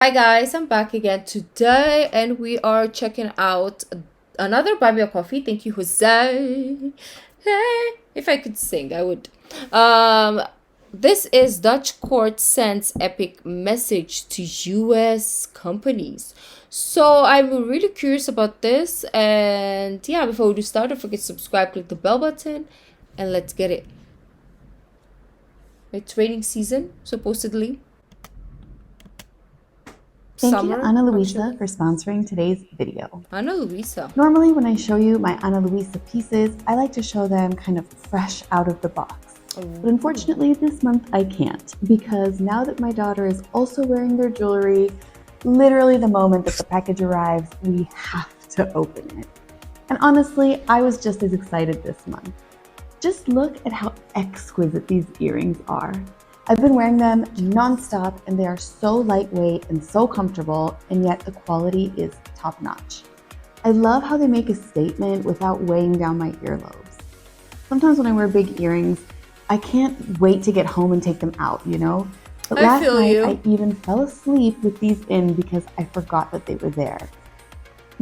Hi guys, I'm back again today and we are checking out another Baguio coffee. Thank you, Jose. Hey, if I could sing, I would. Um, this is Dutch court sends epic message to US companies. So I'm really curious about this and yeah, before we do start, don't forget to subscribe, click the bell button, and let's get it. It's raining season, supposedly. Thank you, Summer, Ana Luisa, actually. for sponsoring today's video. Ana Luisa. Normally, when I show you my Ana Luisa pieces, I like to show them kind of fresh out of the box. But Oh. unfortunately, this month I can't because now that my daughter is also wearing their jewelry, literally the moment that the package arrives, we have to open it. And honestly, I was just as excited this month. Just look at how exquisite these earrings are. I've been wearing them nonstop and they are so lightweight and so comfortable, and yet the quality is top notch. I love how they make a statement without weighing down my earlobes. Sometimes when I wear big earrings, I can't wait to get home and take them out, you know? But I last feel night I you. even fell asleep with these in because I forgot that they were there.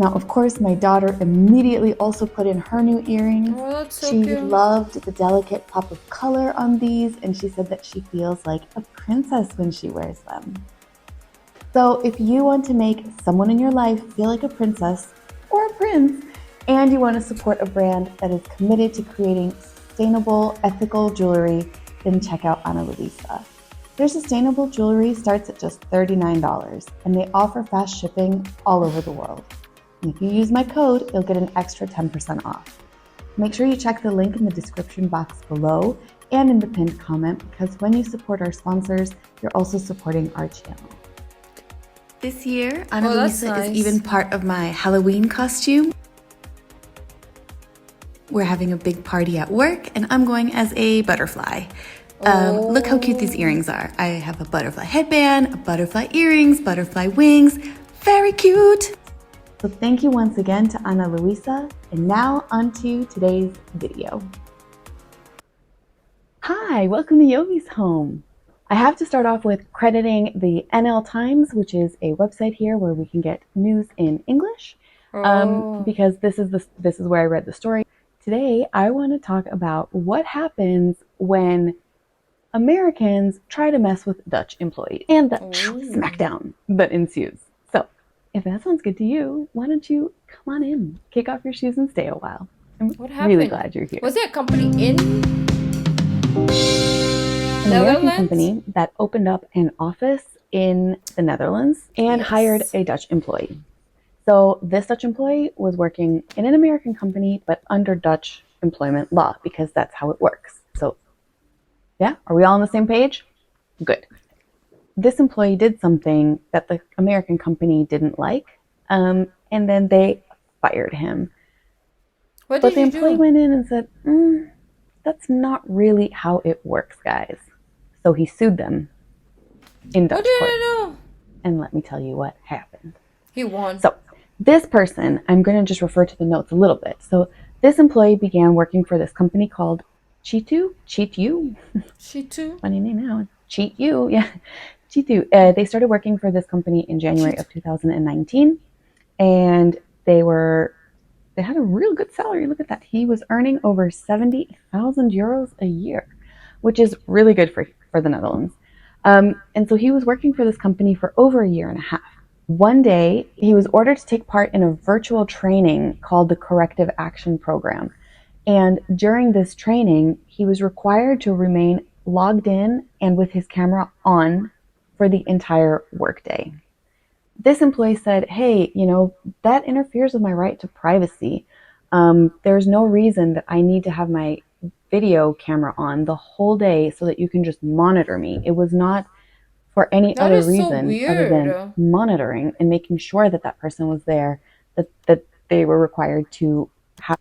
Now, of course, my daughter immediately also put in her new earrings. Oh, that's so She cute. loved the delicate pop of color on these, and she said that she feels like a princess when she wears them. So, if you want to make someone in your life feel like a princess or a prince, and you want to support a brand that is committed to creating sustainable, ethical jewelry, then check out Ana Luisa. Their sustainable jewelry starts at just $39, and they offer fast shipping all over the world. And if you use my code, you'll get an extra 10% off. Make sure you check the link in the description box below and in the pinned comment, because when you support our sponsors, you're also supporting our channel. This year, Ana Oh, that's Luisa is even nice. part of my Halloween costume. We're having a big party at work, and I'm going as a butterfly. Look how cute these Oh. earrings are. I have a butterfly headband, a butterfly earrings, butterfly wings. Very cute. So thank you once again to Ana Luisa, and now onto today's video. Hi, welcome to Yovi's home. I have to start off with crediting the NL Times, which is a website here where we can get news in English, Oh. because this is where I read the story. Today, I want to talk about what happens when Americans try to mess with Dutch employees and the Oh. smackdown that ensues. So, if that sounds good to you, why don't you come on in, kick off your shoes, and stay a while? I'm What really happened? glad you're here. Was there a company in An American Netherlands? company that opened up an office in the Netherlands and hired Yes. a Dutch employee. So, this Dutch employee was working in an American company, but under Dutch employment law because that's how it works. So, yeah, are we all on the same page? Good. This employee did something that the American company didn't like, and then they fired him. What But did the you employee do? went in and said, that's not really how it works, guys. So he sued them in What did Dutch court. I do? And let me tell you what happened. He won. So, this person, I'm going to just refer to the notes a little bit. So, this employee began working for this company called Cheat You. She too. Funny name now. Cheat You. Yeah. Cheat You. They started working for this company in She January too. of 2019, and they had a real good salary. Look at that. He was earning over 70,000 euros a year, which is really good for the Netherlands. And so he was working for this company for over a year and a half. One day, he was ordered to take part in a virtual training called the Corrective Action Program. And during this training, he was required to remain logged in and with his camera on for the entire workday. This employee said, hey, that interferes with my right to privacy. There's no reason that I need to have my video camera on the whole day so that you can just monitor me. It was not for any That other is so reason other than weird. monitoring and making sure that that person was there, that they were required to have.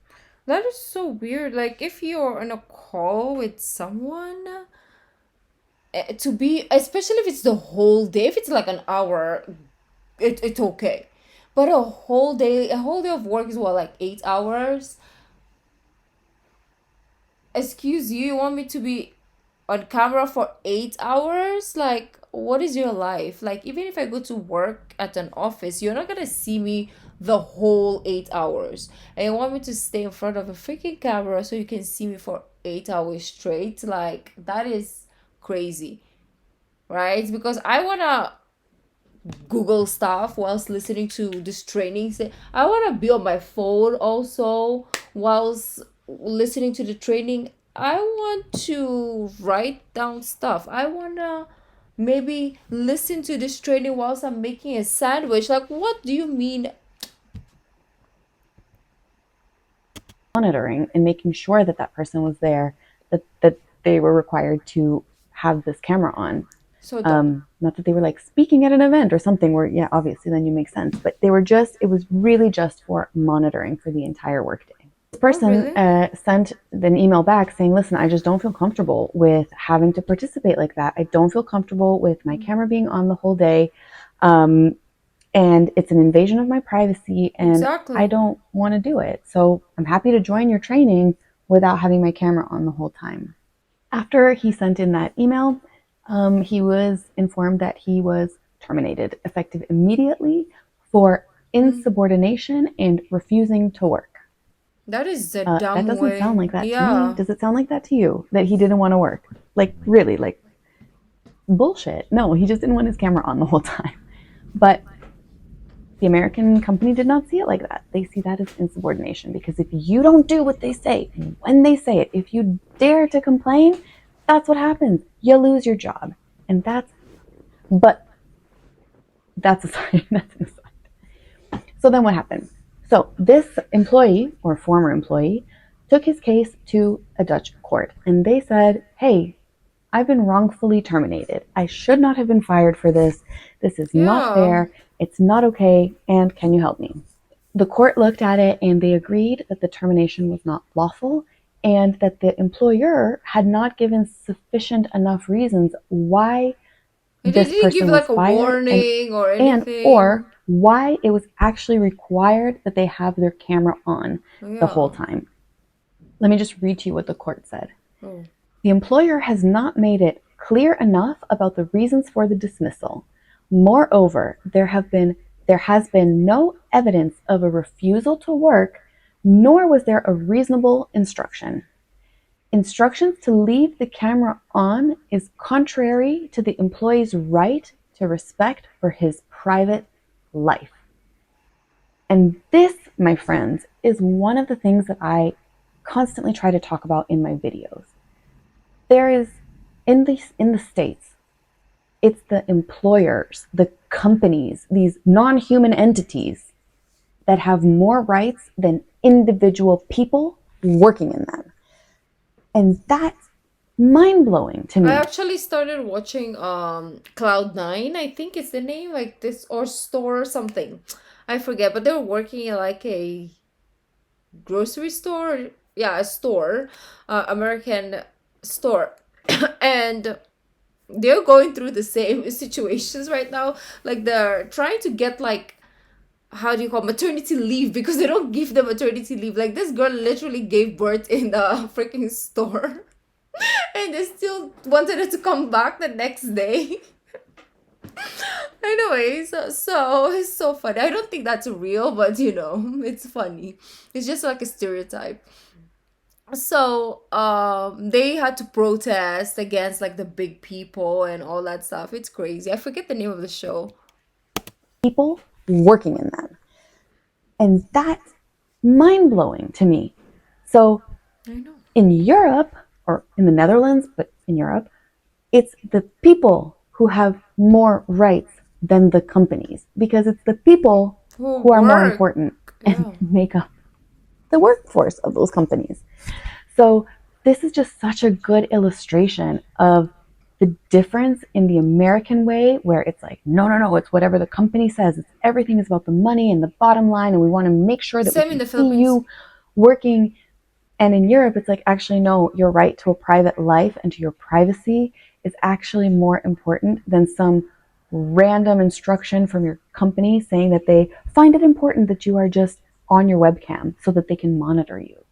That is so weird. Like if you're on a call with someone, to be, especially if it's the whole day, if it's like an hour, it's okay. But a whole day of work is what, like 8 hours? Excuse you, you want me to be? on camera for 8 hours. Like, what is your life? Like, even if I go to work at an office, you're not gonna see me the whole 8 hours. And you want me to stay in front of a freaking camera so you can see me for 8 hours straight? Like, that is crazy, right? Because I wanna Google stuff whilst listening to this training. I want to be on my phone also whilst listening to the training. I want to write down stuff. I want to maybe listen to this training whilst I'm making a sandwich. Like, what do you mean? Monitoring and making sure that that person was there, that they were required to have this camera on. So dumb. Not that they were like speaking at an event or something where, yeah, obviously then you make sense, but they were just, it was really just for monitoring for the entire workday. This Oh, person really? sent an email back saying, listen, I just don't feel comfortable with having to participate like that. I don't feel comfortable with my camera being on the whole day. And it's an invasion of my privacy and I Exactly. don't want to do it. So I'm happy to join your training without having my camera on the whole time. After he sent in that email, he was informed that he was terminated effective immediately for insubordination and refusing to work. That is a That dumb doesn't sound way. like that to me. Yeah. Does it sound like that to you? That he didn't want to work? Like, really, like bullshit. No, he just didn't want his camera on the whole time. But the American company did not see it like that. They see that as insubordination because if you don't do what they say, when they say it, if you dare to complain, that's what happens. You lose your job. And but that's a sign. That's an aside. So then what happened? So this employee or former employee took his case to a Dutch court and they said, hey, I've been wrongfully terminated. I should not have been fired for this. This is not Yeah. fair. It's not okay. And can you help me? The court looked at it and they agreed that the termination was not lawful and that the employer had not given sufficient enough reasons why And they this didn't give person was like a fired warning or and anything. or why it was actually required that they have their camera on the whole Yeah. time. Let me just read to you what the court said. Oh. The employer has not made it clear enough about the reasons for the dismissal. Moreover, there has been no evidence of a refusal to work, nor was there a reasonable instruction. Instructions to leave the camera on is contrary to the employee's right to respect for his private life. And this, my friends, is one of the things that I constantly try to talk about in my videos. There is in the States, it's the employers, the companies, these non-human entities that have more rights than individual people working in them. And that's mind-blowing to I me. actually started watching Cloud9, I think it's the name, like this, or store or something. I forget, but they were working in like a grocery store. Yeah, a store, American store. And they're going through the same situations right now. Like they're trying to get like, how do you call, maternity leave, because they don't give the maternity leave. Like this girl literally gave birth in the freaking store. And they still wanted her to come back the next day. Anyway, so it's so funny. I don't think that's real, but it's funny. It's just like a stereotype. So they had to protest against like the big people and all that stuff. It's crazy. I forget the name of the show. People working in them. And that's mind-blowing to me. So I know. in Europe, or in the Netherlands, but in Europe, it's the people who have more rights than the companies because it's the people Who who are more work. important and Yeah. make up the workforce of those companies. So this is just such a good illustration of the difference in the American way where it's like, no, no, no, it's whatever the company says. It's everything is about the money and the bottom line. And we want to make sure that we Same in can the see Philippines. you working. And in Europe, it's like, actually, no, your right to a private life and to your privacy is actually more important than some random instruction from your company saying that they find it important that you are just on your webcam so that they can monitor you.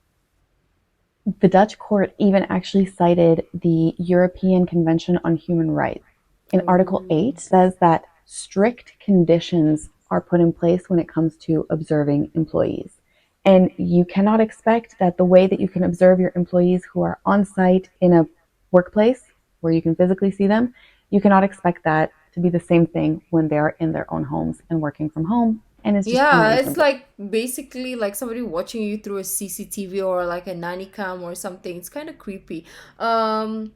The Dutch court even actually cited the European Convention on Human Rights. In Article Oh. 8 says that strict conditions are put in place when it comes to observing employees. And you cannot expect that the way that you can observe your employees who are on site in a workplace where you can physically see them, you cannot expect that to be the same thing when they're in their own homes and working from home. And it's just Yeah, it's unreasonable. like basically like somebody watching you through a CCTV or like a nanny cam or something. It's kind of creepy. Um,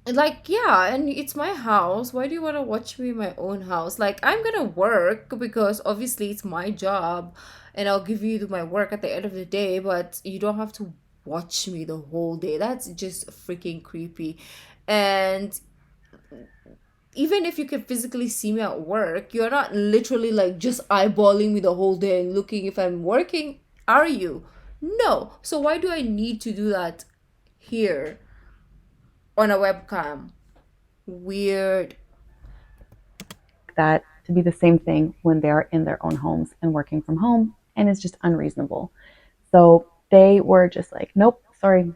like, yeah, and it's my house. Why do you want to watch me in my own house? Like, I'm gonna work because obviously it's my job and I'll give you my work at the end of the day, but you don't have to watch me the whole day. That's just freaking creepy. And even if you can physically see me at work, you're not literally like just eyeballing me the whole day and looking if I'm working, are you? No. So why do I need to do that here on a webcam? Weird. That to be the same thing when they're in their own homes and working from home, and it's just unreasonable. So they were just like, nope, sorry,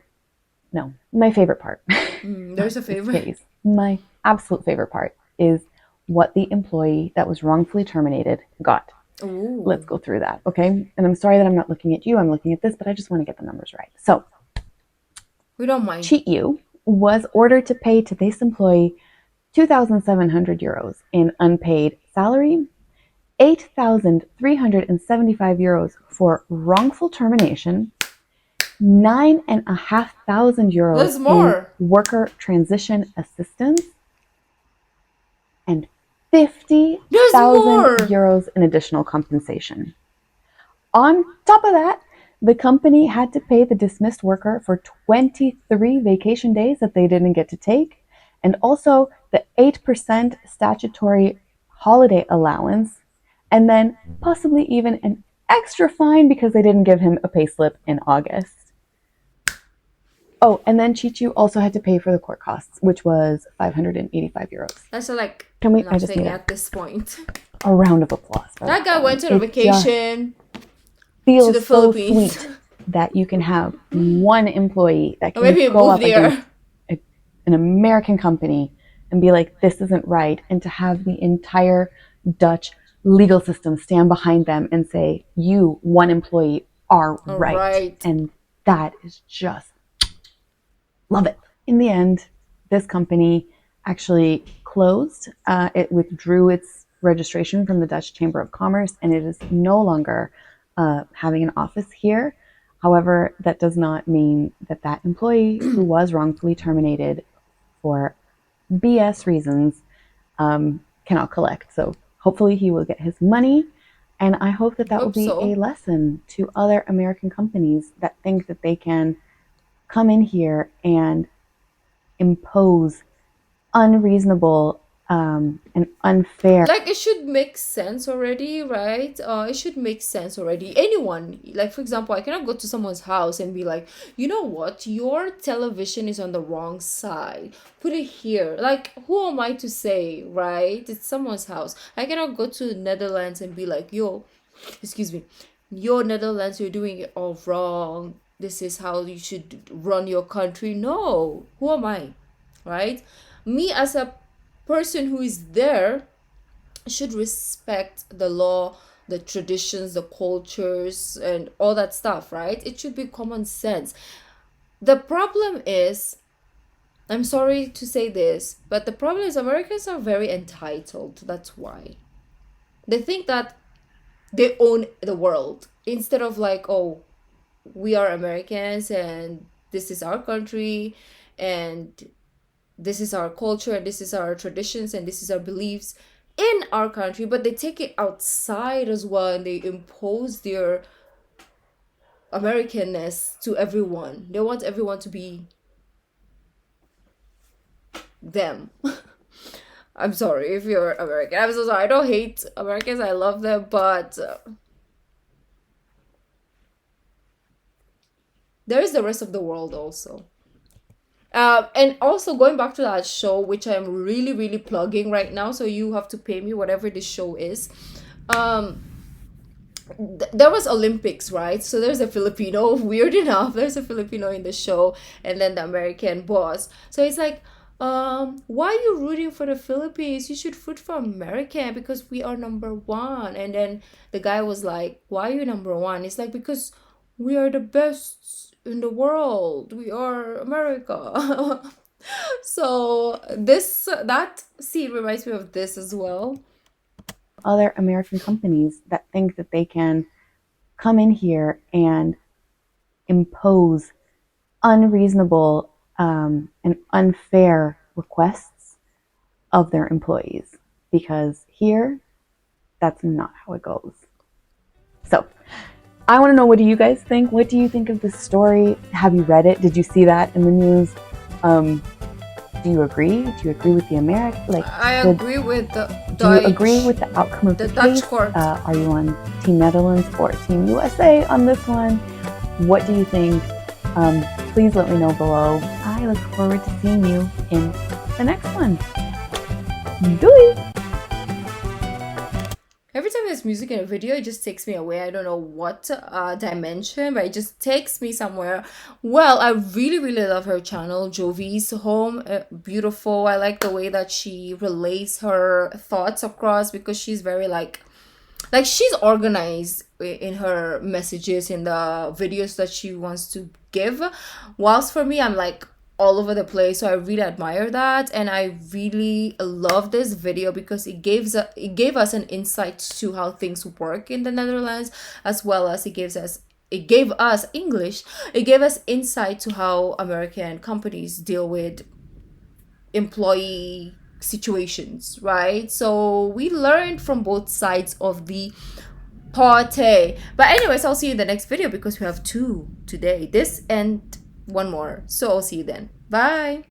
no. My favorite part, not There's a this favorite. phase, my absolute favorite part is what the employee that was wrongfully terminated got. Let's Ooh. go through that, okay? And I'm sorry that I'm not looking at you, I'm looking at this, but I just want to get the numbers right. So, We don't mind. Cheat You was ordered to pay to this employee 2,700 euros in unpaid salary, 8,375 euros for wrongful termination, 9,500 euros There's in more. worker transition assistance, and 50,000 There's more. euros in additional compensation. On top of that, the company had to pay the dismissed worker for 23 vacation days that they didn't get to take, and also the 8% statutory holiday allowance, and then possibly even an extra fine because they didn't give him a payslip in August. Oh, and then Chichu also had to pay for the court costs, which was 585 euros. That's like Can we? I just nothing need at this point. a round of applause for That that guy went one. on a It just vacation to the feels so Philippines. sweet that you can have one employee that Or can maybe he go moved up against there. a, an American company and be like, this isn't right. And to have the entire Dutch legal system stand behind them and say, you, one employee, are All right. right. And that is just love it. In the end, this company actually closed. It withdrew its registration from the Dutch Chamber of Commerce, and it is no longer having an office here. However, that does not mean that that employee who was wrongfully terminated for BS reasons cannot collect. So hopefully he will get his money. And I hope that that will Hope be a so. lesson to other American companies that think that they can come in here and impose unreasonable and unfair. Like it should make sense already, right? It should make sense already. Anyone, like for example, I cannot go to someone's house and be like, you know what, your television is on the wrong side, put it here. Like, who am I to say, right? It's someone's house. I cannot go to Netherlands and be like, yo, excuse me, yo, Netherlands, you're doing it all wrong, this is how you should run your country. No, who am I, right? Me as a person who is there should respect the law, the traditions, the cultures, and all that stuff, right? It should be common sense. The problem is, I'm sorry to say this, but the problem is Americans are very entitled. That's why. They think that they own the world instead of like, oh, we are Americans and this is our country and this is our culture and this is our traditions and this is our beliefs in our country, but they take it outside as well and they impose their Americanness to everyone. They want everyone to be them. I'm sorry if you're American. I'm so sorry. I don't hate Americans. I love them, but there is the rest of the world also. And also going back to that show, which I'm really, really plugging right now, so you have to pay me whatever this show is. Um, there was Olympics, right? So there's a Filipino. Weird enough, there's a Filipino in the show, and then the American boss. So it's like, why are you rooting for the Philippines? You should root for America because we are number one. And then the guy was like, why are you number one? It's like, because we are the best in the world. We are America. So this that scene reminds me of this as well. Other American companies that think that they can come in here and impose unreasonable and unfair requests of their employees, because here that's not how it goes. So I want to know, what do you guys think? What do you think of this story? Have you read it? Did you see that in the news? Um, do you agree? Do you agree with the American? I agree with the do you Dutch, agree with the outcome of the the Dutch case? court. Are you on Team Netherlands or Team USA on this one? What do you think? Please let me know below. I look forward to seeing you in the next one. Doei! Every time there's music in a video, it just takes me away. I don't know what dimension, but it just takes me somewhere. Well, I really, really love her channel, Jovie's Home. Beautiful. I like the way that she relays her thoughts across, because she's very like she's organized in her messages, in the videos that she wants to give, whilst for me, I'm like all over the place. So I really admire that, and I really love this video because it gave us an insight to how things work in the Netherlands, as well as it gave us English. It gave us insight to how American companies deal with employee situations, right? So we learned from both sides of the party. But anyways, I'll see you in the next video because we have two today, this and one more. So I'll see you then. Bye.